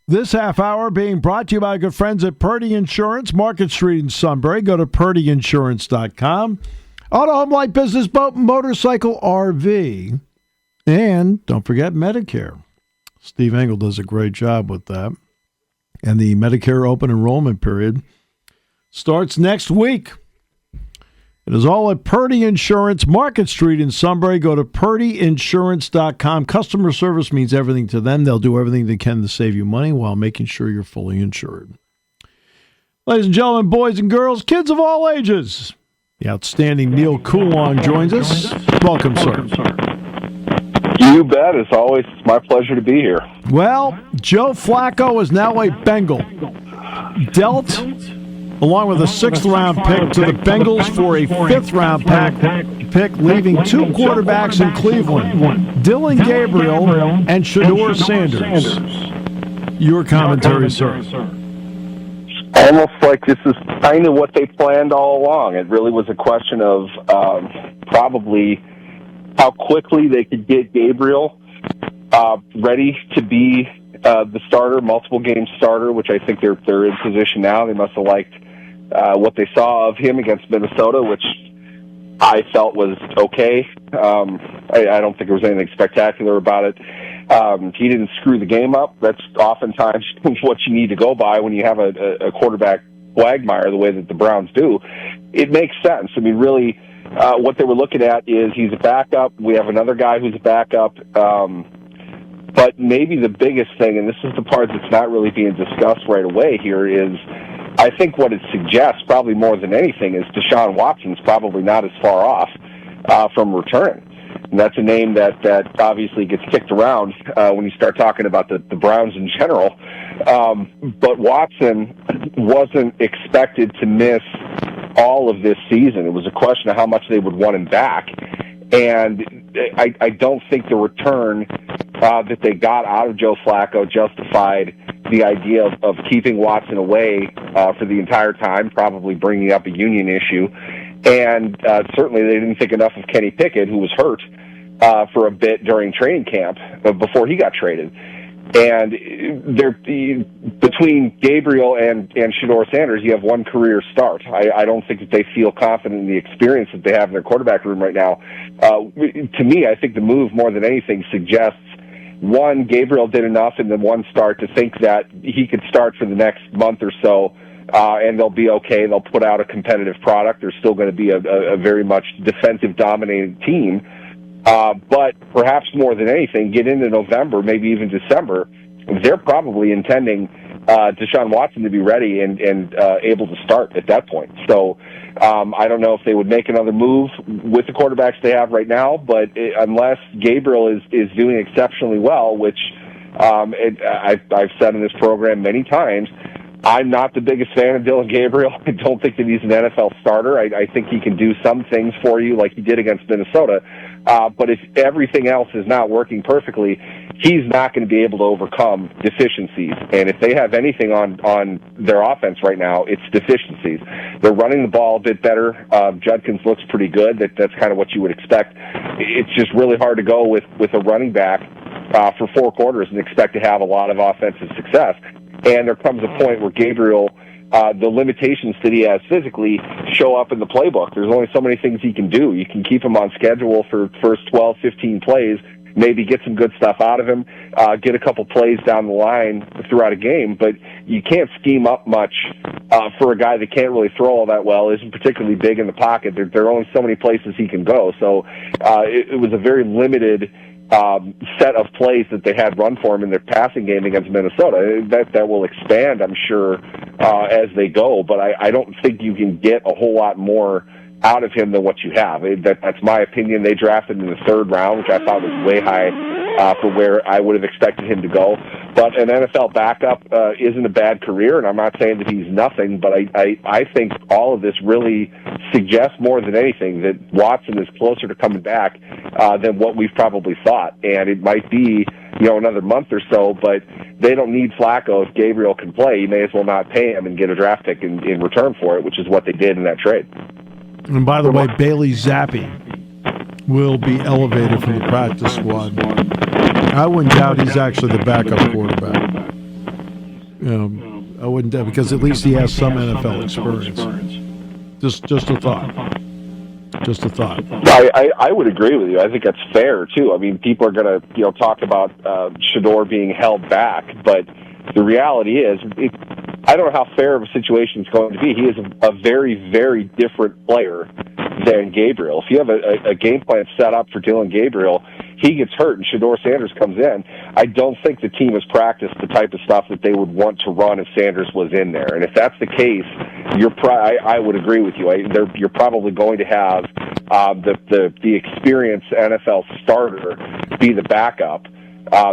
This half hour being brought to you by good friends at Purdy Insurance, Market Street in Sunbury. Go to purdyinsurance.com. Auto, home, light, business, boat, motorcycle, RV. And don't forget Medicare. Steve Engel does a great job with that. And the Medicare open enrollment period starts next week. It is all at Purdy Insurance, Market Street in Sunbury. Go to purdyinsurance.com. Customer service means everything to them. They'll do everything they can to save you money while making sure you're fully insured. Ladies and gentlemen, boys and girls, kids of all ages, the outstanding Neal Coolong joins us. Welcome, sir. You bet. As always, it's my pleasure to be here. Well, Joe Flacco is now a Bengal. Dealt along with a sixth-round pick to the Bengals for a fifth-round pick, leaving two quarterbacks in Cleveland, Dillon Gabriel and Shedeur Sanders. Your commentary, sir. Almost like this is kind of what they planned all along. It really was a question of probably how quickly they could get Gabriel ready to be the starter, multiple-game starter, which I think they're in position now. They must have liked what they saw of him against Minnesota, which I felt was okay. I don't think there was anything spectacular about it. He didn't screw the game up. That's oftentimes what you need to go by when you have a quarterback quagmire the way that the Browns do. It makes sense. I mean, really, what they were looking at is he's a backup. We have another guy who's a backup. But maybe the biggest thing, and this is the part that's not really being discussed right away here, is I think what it suggests, probably more than anything, is Deshaun Watson's probably not as far off from returning. And that's a name that obviously gets kicked around when you start talking about the Browns in general. But Watson wasn't expected to miss all of this season. It was a question of how much they would want him back. And I don't think the return that they got out of Joe Flacco justified the idea of keeping Watson away for the entire time, probably bringing up a union issue. And certainly they didn't think enough of Kenny Pickett, who was hurt for a bit during training camp before he got traded. And between Gabriel and Shedeur Sanders, you have one career start. I don't think that they feel confident in the experience that they have in their quarterback room right now. To me, I think the move, more than anything, suggests, one, Gabriel did enough in the one start to think that he could start for the next month or so, and they'll be okay. They'll put out a competitive product. They're still going to be a very much defensive-dominated team. But perhaps more than anything, get into November, maybe even December, they're probably intending Deshaun Watson to be ready and able to start at that point. So I don't know if they would make another move with the quarterbacks they have right now, but unless Gabriel is doing exceptionally well, which I've said in this program many times, I'm not the biggest fan of Dillon Gabriel. I don't think that he's an NFL starter. I think he can do some things for you like he did against Minnesota. But if everything else is not working perfectly, he's not going to be able to overcome deficiencies. And if they have anything on their offense right now, it's deficiencies. They're running the ball a bit better. Judkins looks pretty good. That's kind of what you would expect. It's just really hard to go with a running back for 4 quarters and expect to have a lot of offensive success. And there comes a point where Gabriel, the limitations that he has physically show up in the playbook. There's only so many things he can do. You can keep him on schedule for first 12, 15 plays, maybe get some good stuff out of him, get a couple plays down the line throughout a game, but you can't scheme up much for a guy that can't really throw all that well, isn't particularly big in the pocket. There are only so many places he can go. So it was a very limited set of plays that they had run for him in their passing game against Minnesota. That will expand, I'm sure, as they go, but I don't think you can get a whole lot more out of him than what you have. That's my opinion. They drafted him in the 3rd round, which I thought was way high for where I would have expected him to go. But an NFL backup isn't a bad career, and I'm not saying that he's nothing, but I think all of this really suggests more than anything that Watson is closer to coming back than what we've probably thought. And it might be, another month or so, but they don't need Flacco. If Gabriel can play, you may as well not pay him and get a draft pick in return for it, which is what they did in that trade. And by the way, Bailey Zappi will be elevated from the practice squad. I wouldn't doubt he's actually the backup quarterback. I wouldn't because at least he has some NFL experience. Just a thought. Just a thought. I would agree with you. I think that's fair too. I mean, people are going to talk about Shedeur being held back, but the reality is, I don't know how fair of a situation it's going to be. He is a very, very different player than Gabriel. If you have a game plan set up for Dylan Gabriel, he gets hurt and Shedeur Sanders comes in, I don't think the team has practiced the type of stuff that they would want to run if Sanders was in there. And if that's the case, I would agree with you. You're probably going to have the experienced NFL starter be the backup.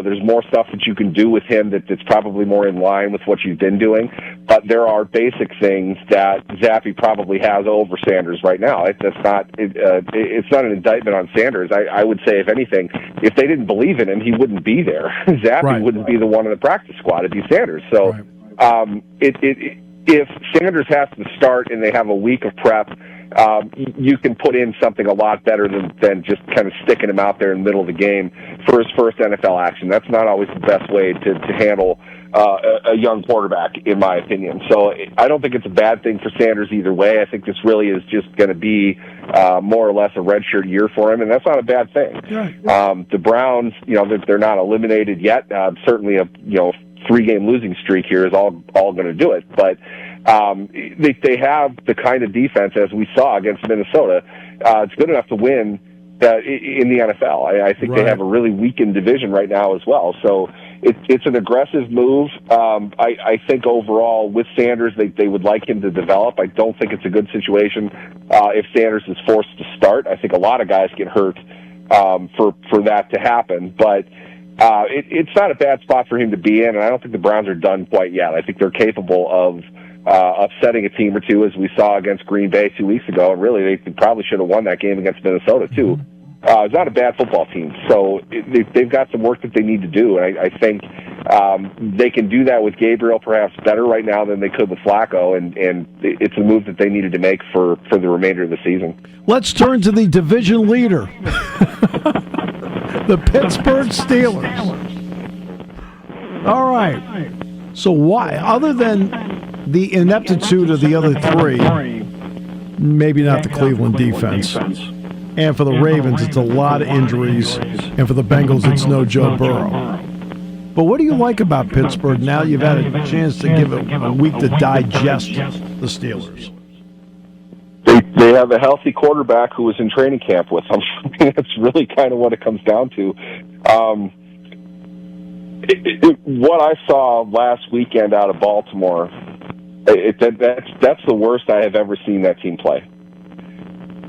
There's more stuff that you can do with him that's probably more in line with what you've been doing, but there are basic things that Zappe probably has over Sanders right now. It's not an indictment on Sanders. I would say, if anything, if they didn't believe in him, he wouldn't be there. Zappe wouldn't be the one in the practice squad. It'd be Sanders. So if Sanders has to start and they have a week of prep, you can put in something a lot better than just kind of sticking him out there in the middle of the game for his first NFL action. That's not always the best way to handle a young quarterback, in my opinion. So I don't think it's a bad thing for Sanders either way. I think this really is just going to be more or less a redshirt year for him, and that's not a bad thing. The Browns, they're not eliminated yet. Certainly a 3-game losing streak here is all going to do it, but they have the kind of defense, as we saw against Minnesota. It's good enough to win in the NFL. I think they have a really weakened division right now as well. So it's an aggressive move. I think overall with Sanders, they would like him to develop. I don't think it's a good situation if Sanders is forced to start. I think a lot of guys get hurt for that to happen, but it's not a bad spot for him to be in, and I don't think the Browns are done quite yet. I think they're capable of upsetting a team or two, as we saw against Green Bay 2 weeks ago, and really they probably should have won that game against Minnesota too. It's not a bad football team, so they've got some work that they need to do, and I think they can do that with Gabriel perhaps better right now than they could with Flacco, and it's a move that they needed to make for the remainder of the season. Let's turn to the division leader, the Pittsburgh Steelers. All right. So why, other than the ineptitude of the other three, maybe not the Cleveland defense, and for the Ravens, it's a lot of injuries, and for the Bengals, it's no Joe Burrow. But what do you like about Pittsburgh now you've had a chance to give it a week to digest the Steelers? They have a healthy quarterback who was in training camp with them. That's really kind of what it comes down to. What I saw last weekend out of Baltimore, that's the worst I have ever seen that team play.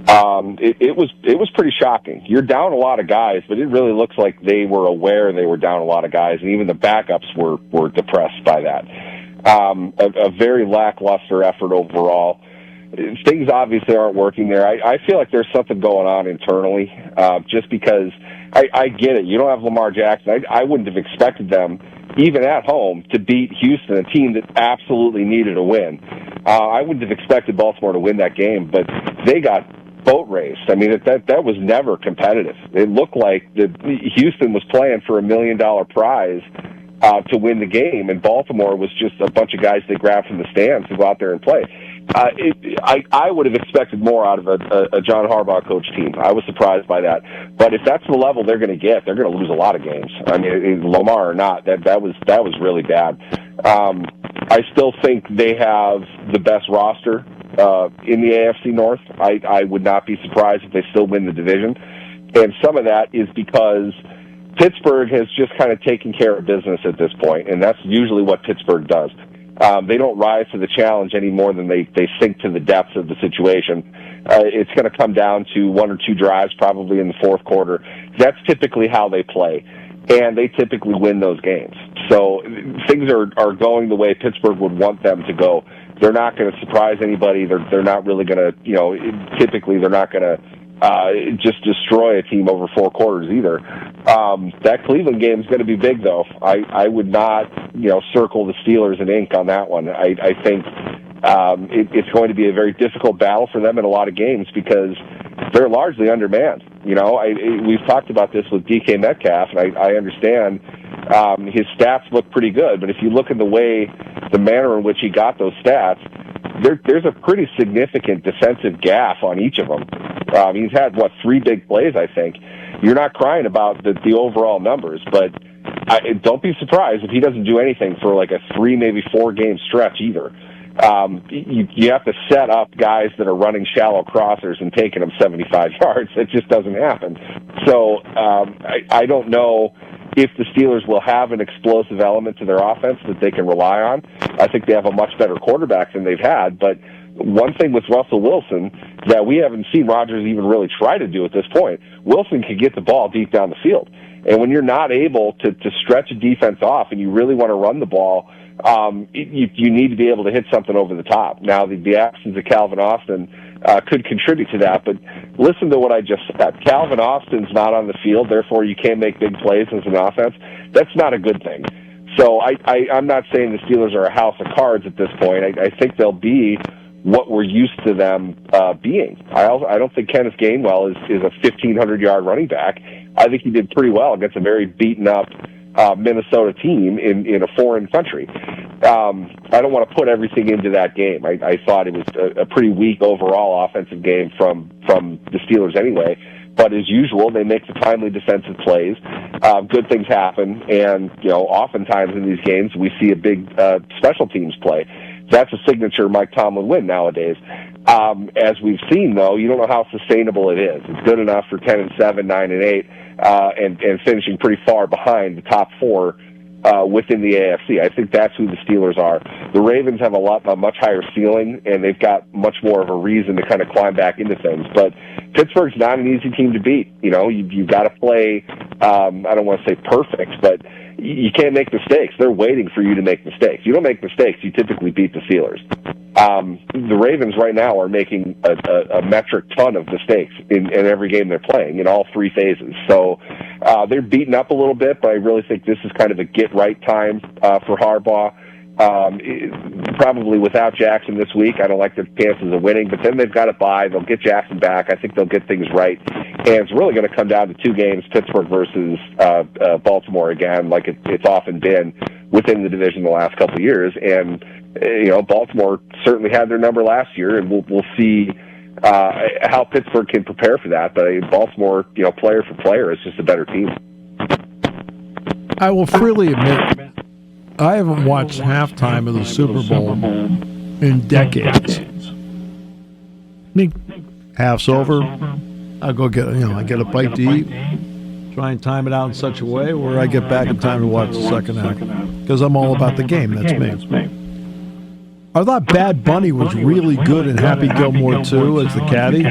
It was pretty shocking. You're down a lot of guys, but it really looks like they were aware they were down a lot of guys, and even the backups were depressed by that. A very lackluster effort overall. Things obviously aren't working there. I feel like there's something going on internally, just because I get it. You don't have Lamar Jackson. I wouldn't have expected them, even at home, to beat Houston, a team that absolutely needed a win. I wouldn't have expected Baltimore to win that game, but they got boat raced. I mean, that was never competitive. It looked like Houston was playing for $1 million prize to win the game, and Baltimore was just a bunch of guys they grabbed from the stands to go out there and play. I would have expected more out of a John Harbaugh coach team. I was surprised by that. But if that's the level they're going to get, they're going to lose a lot of games. I mean, Lamar or not, that was really bad. I still think they have the best roster in the AFC North. I would not be surprised if they still win the division. And some of that is because Pittsburgh has just kind of taken care of business at this point, and that's usually what Pittsburgh does. They don't rise to the challenge any more than they sink to the depths of the situation. It's going to come down to 1 or 2 drives, probably in the fourth quarter. That's typically how they play, and they typically win those games. So things are going the way Pittsburgh would want them to go. They're not going to surprise anybody. They're not really going to, typically they're not going to just destroy a team over 4 quarters either. That Cleveland game is going to be big, though. I would not, circle the Steelers in ink on that one. I think it's going to be a very difficult battle for them in a lot of games because they're largely undermanned. We've talked about this with DK Metcalf, and I understand his stats look pretty good. But if you look at the manner in which he got those stats, there's a pretty significant defensive gaffe on each of them. He's had, 3 big plays, I think. You're not crying about the overall numbers, but don't be surprised if he doesn't do anything for like a 3, maybe 4 game stretch either. You have to set up guys that are running shallow crossers and taking them 75 yards. It just doesn't happen. So I don't know if the Steelers will have an explosive element to their offense that they can rely on. I think they have a much better quarterback than they've had, but one thing with Russell Wilson that we haven't seen Rodgers even really try to do at this point, Wilson can get the ball deep down the field. And when you're not able to stretch a defense off and you really want to run the ball, you need to be able to hit something over the top. Now, the absence of Calvin Austin could contribute to that, but listen to what I just said. Calvin Austin's not on the field, therefore you can't make big plays as an offense. That's not a good thing. So I'm not saying the Steelers are a house of cards at this point. I think they'll be what we're used to them being. I don't think Kenneth Gainwell is a 1,500-yard running back. I think he did pretty well against a very beaten-up Minnesota team in a foreign country. I don't want to put everything into that game. I thought it was a pretty weak overall offensive game from the Steelers anyway. But as usual, they make the timely defensive plays. Good things happen, and oftentimes in these games we see a big special teams play. That's a signature Mike Tomlin win nowadays. As we've seen, though, you don't know how sustainable it is. It's good enough for 10-7, 9-8, and finishing pretty far behind the top 4 within the AFC. I think that's who the Steelers are. The Ravens have a much higher ceiling, and they've got much more of a reason to kind of climb back into things. But Pittsburgh's not an easy team to beat. You've got to play, I don't want to say perfect, but you can't make mistakes. They're waiting for you to make mistakes. You don't make mistakes, you typically beat the Steelers. The Ravens right now are making a metric ton of mistakes in every game they're playing, in all 3 phases. So they're beaten up a little bit, but I really think this is kind of a get-right time for Harbaugh. Probably without Jackson this week, I don't like their chances of winning, but then they've got to bye. They'll get Jackson back. I think they'll get things right. And it's really going to come down to 2 games, Pittsburgh versus Baltimore again, like it's often been within the division the last couple of years. And, Baltimore certainly had their number last year, and we'll see how Pittsburgh can prepare for that. But Baltimore, player for player, is just a better team. I will freely admit, I haven't watched halftime of the Super Bowl in decades. Half's over. I'll go I get a bite to eat. Try and time it out in such a way where I get back in time to watch the second act. Because I'm all about the game. That's me. I thought Bad Bunny was really good in Happy Gilmore 2 as the caddy.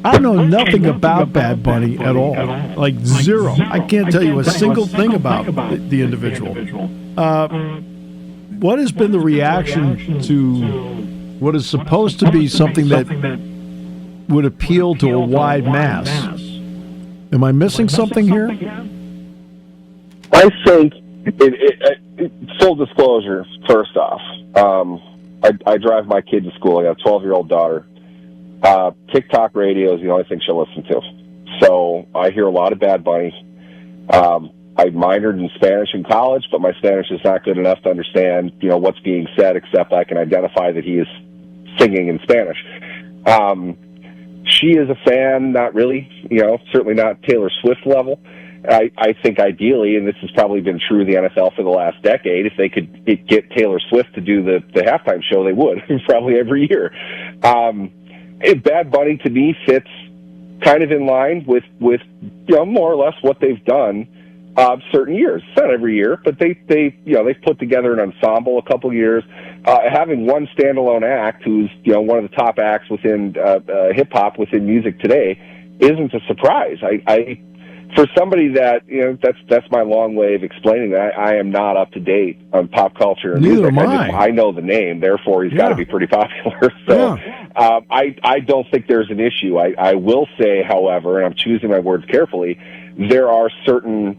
I know nothing about Bad Bunny at all. Like zero. I can't tell you a single thing about the individual. What has been the reaction to what is supposed to be something that would appeal to a wide mass? Am I missing something here? I think, full disclosure, first off, I drive my kid to school. I got a 12-year-old daughter. TikTok radio is the only thing she'll listen to. So I hear a lot of Bad Bunny. I minored in Spanish in college, but my Spanish is not good enough to understand, what's being said, except I can identify that he is singing in Spanish. She is a fan, not really, certainly not Taylor Swift level. I think ideally, and this has probably been true of the NFL for the last decade, if they could get Taylor Swift to do the halftime show, they would, probably every year. Bad Bunny, to me, fits kind of in line with more or less what they've done certain years. It's not every year, but they've put together an ensemble a couple of years. Having one standalone act who's one of the top acts within hip hop within music today isn't a surprise. For somebody that that's my long way of explaining that I am not up to date on pop culture and Neither music. am I know the name, therefore he's got to be pretty popular. So I don't think there's an issue. I will say, however, and I'm choosing my words carefully, there are certain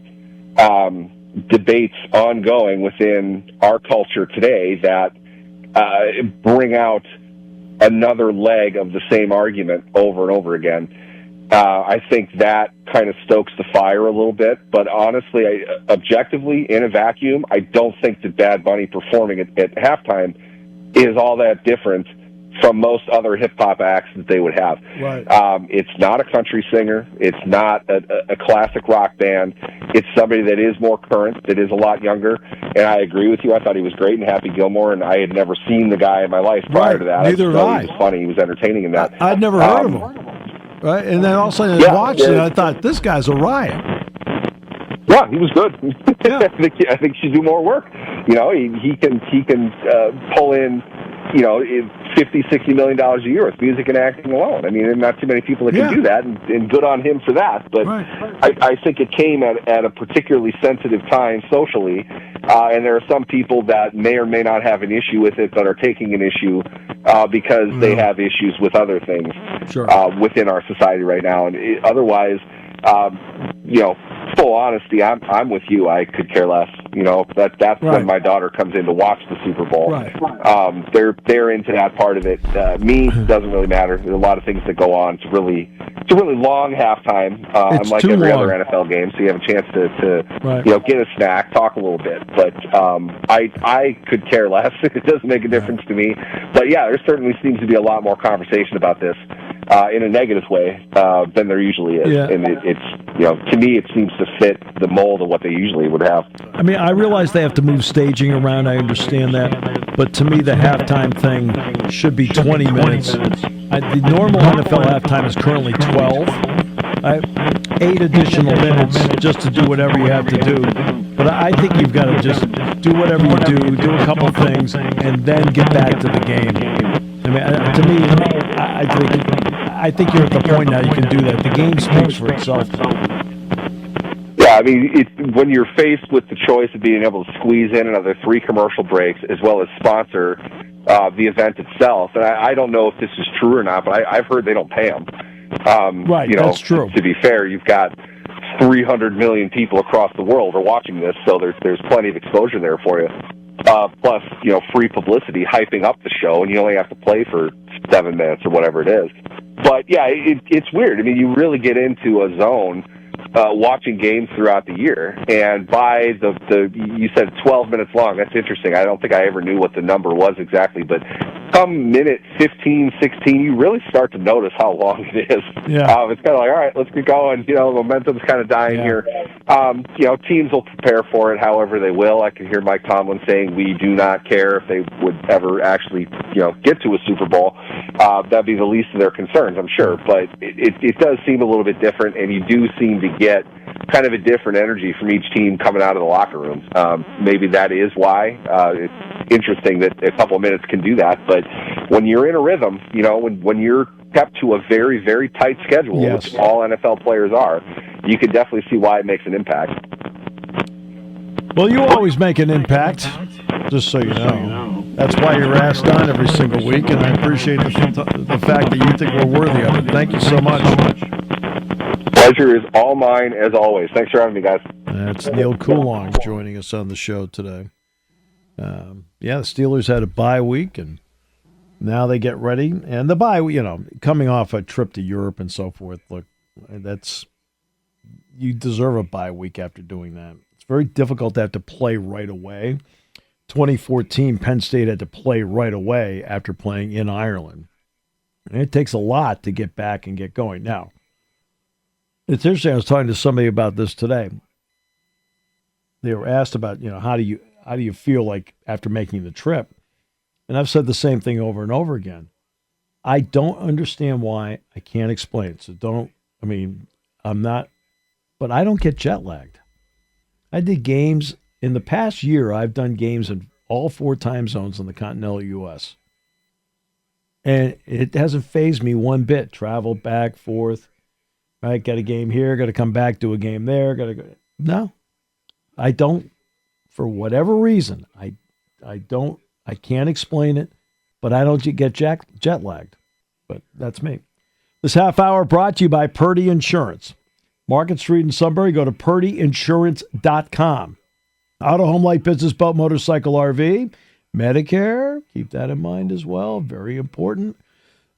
debates ongoing within our culture today that bring out another leg of the same argument over and over again. I think that kind of stokes the fire a little bit. But honestly, objectively, in a vacuum, I don't think that Bad Bunny performing at halftime is all that different from most other hip-hop acts that they would have. Right. It's not a country singer. It's not a classic rock band. It's somebody that is more current, that is a lot younger. And I agree with you. I thought he was great in Happy Gilmore, and I had never seen the guy in my life prior to that. Neither had I. He was funny. He was entertaining in that. I'd never heard of him. Right? And then all of a sudden I watched it, and I thought, this guy's a riot. Yeah, he was good. Yeah. I think he should do more work. He can pull in, $50, $60 million a year with music and acting alone. I mean, there's not too many people that can do that, and good on him for that. But I think it came at a particularly sensitive time socially, and there are some people that may or may not have an issue with it, but are taking an issue because they have issues with other things within our society right now. And otherwise, full honesty, I'm with you. I could care less. That's when my daughter comes in to watch the Super Bowl. Right. They're into that part of it. Me, doesn't really matter. There's a lot of things that go on. It's a really long halftime. Unlike every other NFL game, so you have a chance to get a snack, talk a little bit. But I could care less. It doesn't make a difference to me. But yeah, there certainly seems to be a lot more conversation about this in a negative way than there usually is. Yeah. And it's to me, it seems to fit the mold of what they usually would have. I mean, I realize they have to move staging around. I understand that. But to me, the halftime thing should be 20 minutes. The normal NFL halftime is currently 12. 8 additional minutes just to do whatever you have to do. But I think you've got to just do whatever you do a couple of things, and then get back to the game. I mean, to me, I think you're at the point now you can do that. The game speaks for itself. Yeah, I mean, when you're faced with the choice of being able to squeeze in another 3 commercial breaks as well as sponsor the event itself, and I don't know if this is true or not, but I've heard they don't pay them. That's true. To be fair, you've got 300 million people across the world are watching this, so there's plenty of exposure there for you. Plus, free publicity hyping up the show, and you only have to play for 7 minutes or whatever it is. But yeah, it's weird. I mean, you really get into a zone watching games throughout the year, and by you said 12 minutes long. That's interesting. I don't think I ever knew what the number was exactly, but come minute 15, 16, you really start to notice how long it is. Yeah. It's kind of like, all right, let's get going. Momentum's kind of dying here. Teams will prepare for it however they will. I can hear Mike Tomlin saying we do not care if they would ever actually, get to a Super Bowl. That'd be the least of their concerns, I'm sure. But it does seem a little bit different, and you do seem to get kind of a different energy from each team coming out of the locker rooms. Maybe that is why. It's interesting that a couple of minutes can do that, but when you're in a rhythm, when you're kept to a very, very tight schedule, which all NFL players are, you can definitely see why it makes an impact. Well, you always make an impact, just so you know. That's why you're asked on every single week, and I appreciate the fact that you think we're worthy of it. Thank you so much. Pleasure is all mine, as always. Thanks for having me, guys. That's Neal Coolong joining us on the show today. The Steelers had a bye week, and now they get ready. And the bye, coming off a trip to Europe and so forth, look, you deserve a bye week after doing that. It's very difficult to have to play right away. 2014, Penn State had to play right away after playing in Ireland. And it takes a lot to get back and get going. Now, it's interesting. I was talking to somebody about this today. They were asked about, how do you feel like after making the trip? And I've said the same thing over and over again. I don't understand why. I can't explain it. So but I don't get jet lagged. I did games in the past year. I've done games in all 4 time zones in the continental U.S. And it hasn't fazed me one bit. Travel back, forth. Right, got a game here, got to come back, do a game there, got to go. No, I don't. For whatever reason, I don't. I can't explain it, but I don't get jet lagged. But that's me. This half hour brought to you by Purdy Insurance. Market Street in Sunbury. Go to purdyinsurance.com. Auto, home, light, business, boat, motorcycle, RV, Medicare. Keep that in mind as well. Very important.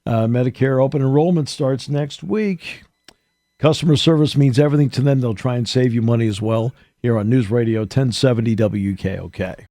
Medicare open enrollment starts next week. Customer service means everything to them. They'll try and save you money as well here on News Radio 1070 WKOK.